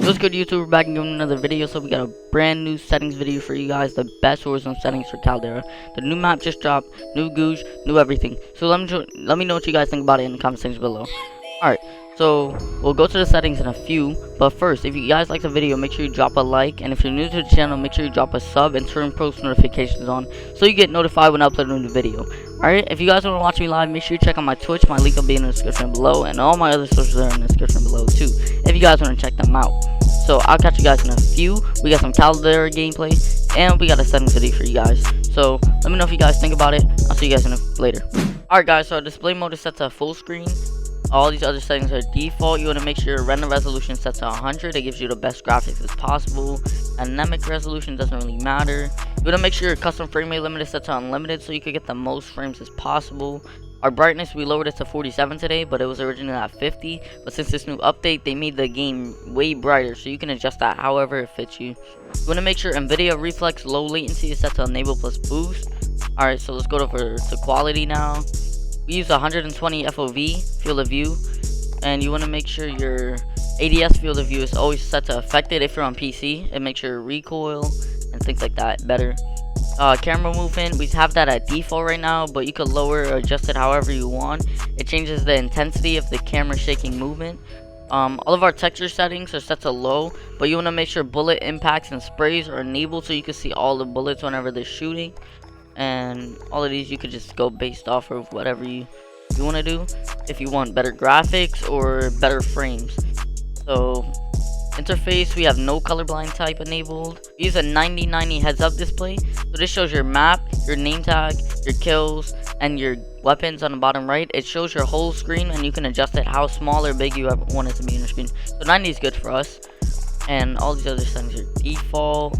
What's good, YouTube? We're back and doing another video. So we got a brand new settings video for you guys, the best Warzone settings for Caldera. The new map just dropped, new gouge, new everything. So let me know what you guys think about it in the comment section below. Alright, so we'll go to the settings in a few, but first, if you guys like the video, make sure you drop a like, and if you're new to the channel, make sure you drop a sub and turn post notifications on so you get notified when I upload a new video. Alright, if you guys want to watch me live, make sure you check out my Twitch. My link will be in the description below, and all my other socials are in the description below too, if you guys want to check them out. So I'll catch you guys in a few. We got some Caldera gameplay, and we got a settings video for you guys. So let me know if you guys think about it. I'll see you guys later. Alright guys, so our display mode is set to full screen. All these other settings are default. You want to make sure your render resolution is set to 100. It gives you the best graphics as possible. Dynamic resolution doesn't really matter. You want to make sure your custom frame rate limit is set to unlimited so you can get the most frames as possible. Our brightness, we lowered it to 47 today, but it was originally at 50. But since this new update, they made the game way brighter, so you can adjust that however it fits you. You want to make sure NVIDIA Reflex low latency is set to enable plus boost. Alright, so let's go to quality now. We use 120 FOV, field of view, and you want to make sure your ADS field of view is always set to affected if you're on PC. It makes your recoil and things like that better. Camera movement, we have that at default right now, but you could lower or adjust it however you want. It changes the intensity of the camera shaking movement. All of our texture settings are set to low, but you want to make sure bullet impacts and sprays are enabled so you can see all the bullets whenever they're shooting. And all of these you could just go based off of whatever you want to do, if you want better graphics or better frames. So interface, we have no colorblind type enabled. We use a 90/90 heads up display, so this shows your map, your name tag, your kills, and your weapons on the bottom right. It shows your whole screen, and you can adjust it how small or big you want it to be on your screen. So 90 is good for us, and all these other settings are default.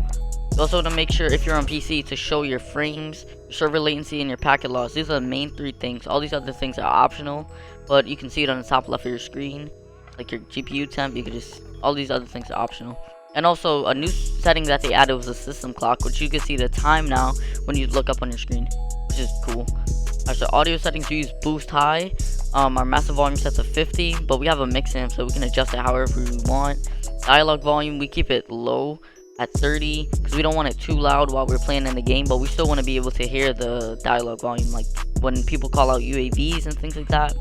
You also want to make sure if you're on PC to show your frames, your server latency, and your packet loss. These are the main three things. All these other things are optional, but you can see it on the top left of your screen, like your GPU temp. You could just, all these other things are optional. And also a new setting that they added was the system clock, which you can see the time now when you look up on your screen, which is cool. Alright, so audio settings, we use boost high. Our master volume set to 50, but we have a mix amp, so we can adjust it however we want. Dialogue volume, we keep it low at 30 because we don't want it too loud while we're playing in the game, but we still want to be able to hear the dialogue volume, like when people call out UAVs and things like that.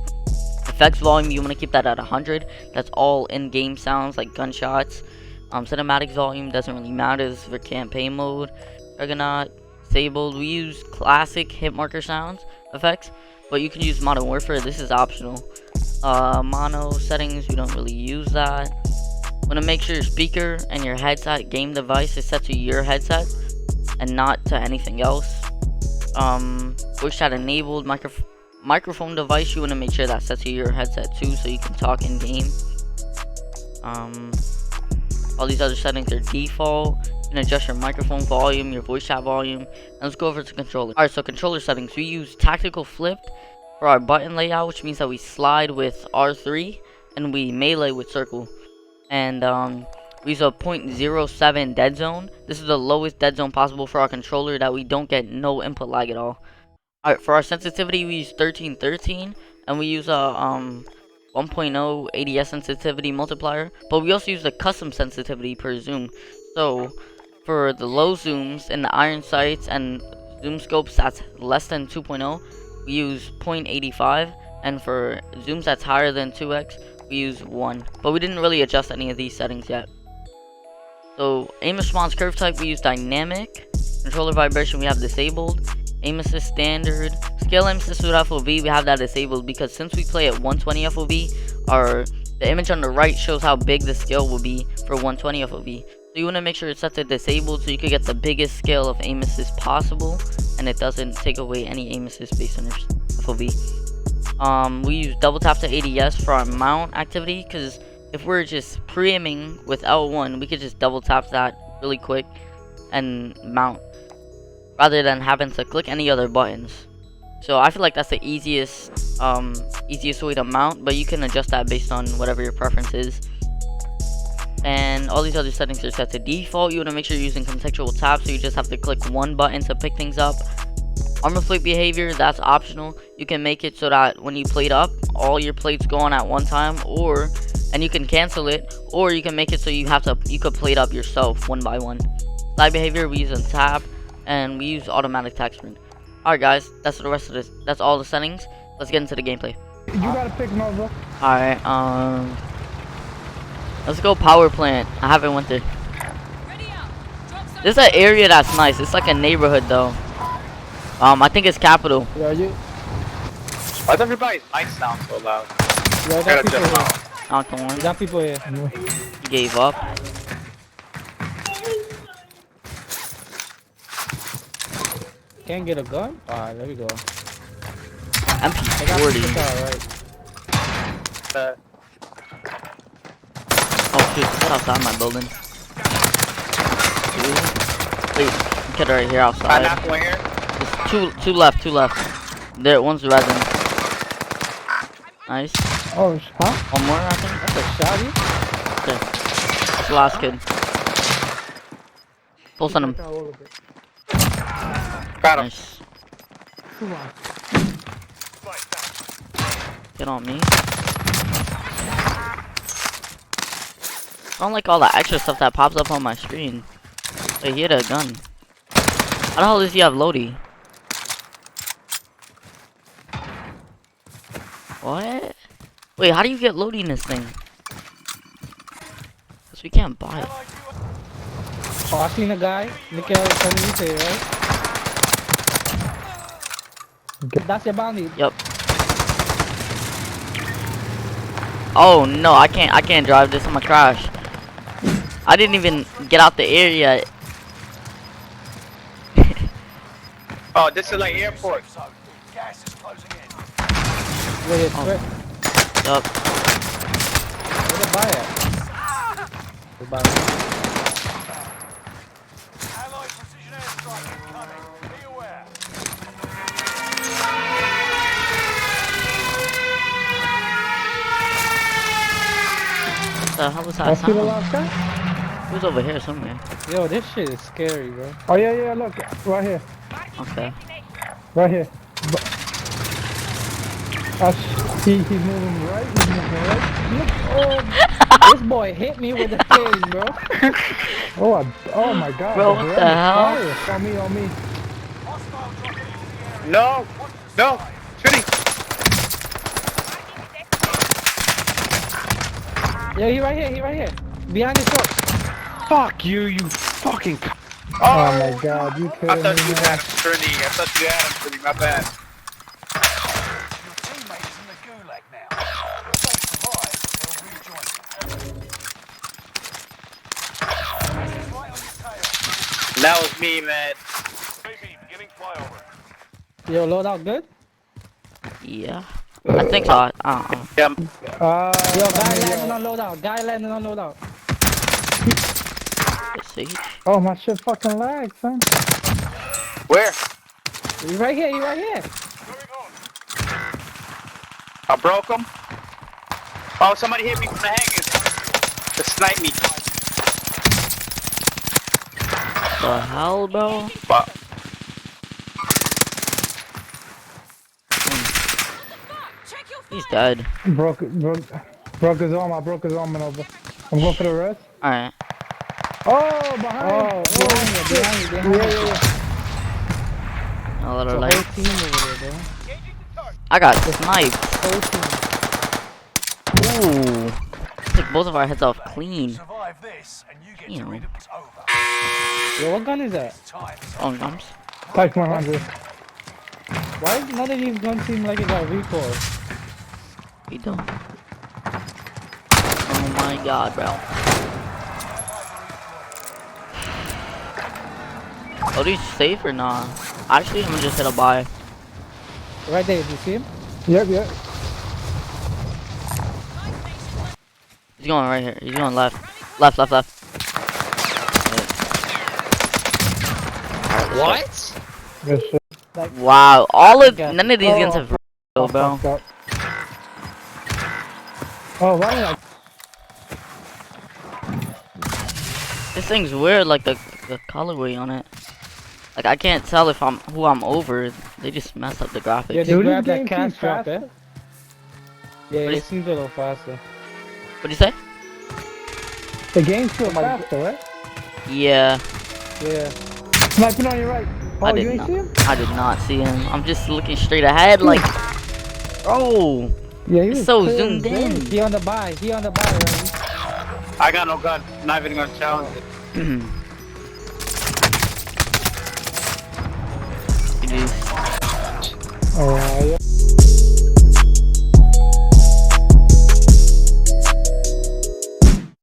Effects volume, you want to keep that at 100. That's all in-game sounds like gunshots. Cinematics volume doesn't really matter. This is for campaign mode. Juggernaut disabled. We use classic hit marker sounds effects, but you can use Modern Warfare. This is optional. Mono settings, we don't really use that. Want to make sure your speaker and your headset game device is set to your headset and not to anything else. Voice chat enabled. Microphone device, you want to make sure that's set to your headset too, so you can talk in game. All these other settings are default. You can adjust your microphone volume, your voice chat volume. And let's go over to controller. Alright, so controller settings, we use tactical flipped for our button layout, which means that we slide with R3 and we melee with circle. And we use a 0.07 dead zone. This is the lowest dead zone possible for our controller, that we don't get no input lag at all. Alright, for our sensitivity, we use 1313, and we use a 1.0 ADS sensitivity multiplier, but we also use the custom sensitivity per zoom. So for the low zooms in the iron sights and zoom scopes that's less than 2.0, we use 0.85, and for zooms that's higher than 2x, we use 1. But we didn't really adjust any of these settings yet. So aim response curve type, we use dynamic. Controller vibration, we have disabled. Aim assist standard. Scale aim assist with FOV, we have that disabled because since we play at 120 FOV, the image on the right shows how big the scale will be for 120 FOV. So you want to make sure it's set to disabled so you can get the biggest scale of aim assist possible, and it doesn't take away any aim assist based on your FOV. We use double tap to ADS for our mount activity, because if we're just pre-aiming with L1, we could just double tap that really quick and mount, rather than having to click any other buttons. So I feel like that's the easiest way to mount, but you can adjust that based on whatever your preference is. And all these other settings are set to default. You want to make sure you're using contextual tap, so you just have to click one button to pick things up. Armor plate behavior, that's optional. You can make it so that when you plate up, all your plates go on at one time, or and you can cancel it, or you can make it so you could play it up yourself one by one. Live behavior, we use untap, and we use automatic tax print. Alright guys, that's the rest of this. That's all the settings. Let's get into the gameplay. You gotta pick them up, bro. Alright, let's go power plant. I haven't went there. This is an area that's nice. It's like a neighborhood though. I think it's capital. Yeah, you. Why does everybody's mic sound so loud? Yeah, I gotta just out. Not the one. got people here. He gave up. Can't get a gun? Alright, there we go. MP40. Right. Oh shoot, get outside my building. Wait, get right here outside. There's two left. There, one's resin. Nice. Oh, huh? One more, I think. That's a shotty? Okay. That's the last kid. Full send him. Got him. Nice. Get on me. I don't like all the extra stuff that pops up on my screen. Wait, he had a gun. How the hell does he have Lodi? What? Wait, how do you get Lodi in this thing? Cause we can't buy it. Oh, I seen a guy. Look at underneath here, right? That's your bounty. Yep. Oh no, I can't drive this. I'm gonna crash. I didn't even get out the air yet. Oh, this is like airport. Wait, Oh. Yup. Yup. Where the buy at? The buy. What the hell was that I see the sound? last guy? He was over here somewhere. Yo, this shit is scary, bro. Oh yeah, look, right here, Okay. right here. He's moving right, he's moving right. Look, oh, this boy hit me with the thing, bro. Oh my God. Bro, what the hell? On me. No, no, shooting. Yo, he right here. Behind the truck. Fuck you, you fucking. Oh my God, you I kidding thought me, you man? had him, Trinity. I thought you had him, Trinity. My bad. That was me, man. Yo, load out good? Yeah. I think so. Yeah. Yo, guy landing on loadout. See? Oh, my shit fucking lagged, son. Where? He right here. I broke him. Oh, somebody hit me from the hangers. To snipe me. The hell, bro? Fuck. He's dead. Broke his arm. I broke his arm and over. I'm going for the rest. Alright. Oh, behind you. Behind you. Yeah. A little It's a light. whole team over there, bro. I got sniped. Whole team. Ooh. Took both of our heads off clean. Damn. Yo, what gun is that? Oh, guns. Type 100. Why does none of these guns seem like it got recoil? We don't. Oh my God, bro. Oh, these safe or not? Actually, I'm gonna just hit a buy. Right there, did you see him? Yep. He's going right here. He's going left. Left. Wait. What? Good shit. Wow. None of these guns have recoil, bro. Fucked up. Oh, why did I? This thing's weird, like the colorway on it. Like I can't tell if who I'm over. They just messed up the graphics. Yeah, they Dude, grabbed this that game cash seems drop, faster. Yeah, What it is- seems a little faster. What'd you say? The game's still faster, right? Yeah. Yeah. Sniping on your right. Oh, I you did ain't not. see him? I did not see him. I'm just looking straight ahead, like, bro. Yeah, he It's was so clear zoomed as day. in. He on the buy. He on the buy, right? I got no gun. Not even gonna challenge it. GG. Oh, yeah.